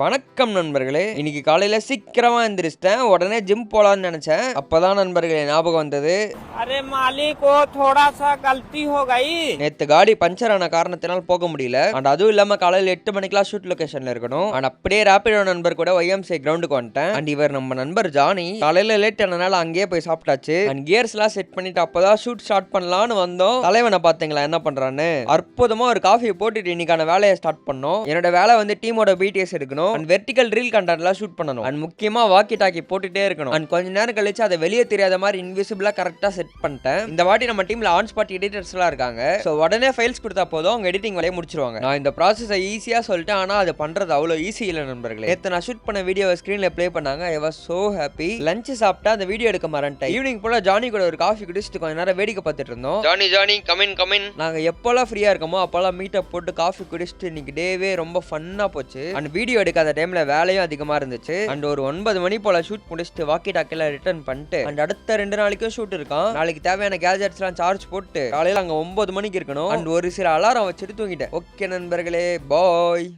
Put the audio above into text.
வணக்கம் நண்பர்களே. இன்னைக்கு காலையில சீக்கிரமா எந்திரிச்சிட்டேன். உடனே ஜிம் போலான்னு நினைச்சேன். அப்பதான் நண்பர்களே ஞாபகம் வந்தது, அரே மாலிக் ஓ थोड़ा सा गलती हो गई. நேத்து காடி பஞ்சர் ஆன காரணத்தினால் போக முடியல. அண்ட் அதுவும் இல்லாம காலையில 8 மணிக்கெல்லாம் ஷூட் லொகேஷன்ல இருக்கணும். அண்ட் அப்படியே ரேபிடோ நண்பர் கூட YMCA கிரவுண்டுக்கு வந்துட்டேன். அண்ட் இவர் நம்ம நண்பர் ஜானி. காலையில லேட் ஆனனால அங்கேயே போய் சாப்பிட்டாச்சு. அண்ட் கியர்ஸ் எல்லாம் செட் பண்ணிட்டு அப்பதான் ஷூட் ஸ்டார்ட் பண்ணலாம்னு வந்தோம். தலைவனை பாத்தீங்களா என்ன பண்றான்னு? அற்புதமா ஒரு காஃபியை போட்டுட்டு இன்னைக்கான வேலையை ஸ்டார்ட் பண்ணோம். என்னோட வேலை வந்து டீமோட BTS எடுக்கணும் அண்ட் வெர்டிகல் ரீல் கண்டென்ட்லாம் ஷூட் பண்ணணும். அண்ட் முக்கியமா வாக்கி டாக்கி போட்டுட்டே இருக்கணும். அண்ட் கொஞ்ச நேரம் கழிச்சு அதை வெளியே தெரியாத மாதிரி இன்விசிபிளா கரெக்டா செட் பண்ணிட்டேன். இந்த வாட்டி நம்ம டீம்ல ஆன் ஸ்பாட் எடிட்டர்ஸ் எல்லாம் இருக்காங்க. சோ உடனே ஃபைல்ஸ் கொடுத்தா போதும் அவங்க எடிட்டிங் வேலையை முடிச்சிருவாங்க. நான் இந்த ப்ராசஸை ஈஸியா சொல்லிட்டேன், ஆனா அது பண்றது அவ்வளவு ஈஸி இல்ல நண்பர்களே. நேத்து நான் ஷூட் பண்ண வீடியோவை ஸ்கிரீன்ல ப்ளே பண்ணாங்க. I was so happy. Lunch சாப்பிட்டா அந்த வீடியோ எடுக்க மறந்துட்டேன். ஈவினிங் போல ஜானி கூட ஒரு காஃபி குடிச்சிட்டு கொஞ்ச நேரம் வேடிக்கை பார்த்துட்டு இருந்தோம். Johnny come. நாங்க எப்போல்லாம் ஃப்ரீயா இருக்கோமோ அப்போல்லாம் மீட் அப் போட்டு காஃபி குடிச்சிட்டு இன்னைக்கு டேவே ரொம்ப ஃபன்னா போச்சு. அண்ட் வீடியோ எடுக்காத டைம்ல வேலையும் அதிகமா இருந்துச்சு. அண்ட் ஒரு 9 மணி போல ஷூட் முடிச்சுட்டு வாக்கி டாக்கில ரிட்டர்ன் பண்ணிட்டு அண்ட் அடுத்த 2 நாளைக்கும் ஷூட் இருக்கான். நாளைக்கு தேவையான கேஜெட்ஸ் எல்லாம் சார்ஜ் போட்டு காலையில அங்க 9 மணிக்கு இருக்கணும். அண்ட் ஒரு சில அலாரம் வச்சுட்டு தூங்கிட்டேன். ஓகே நண்பர்களே, பாய்.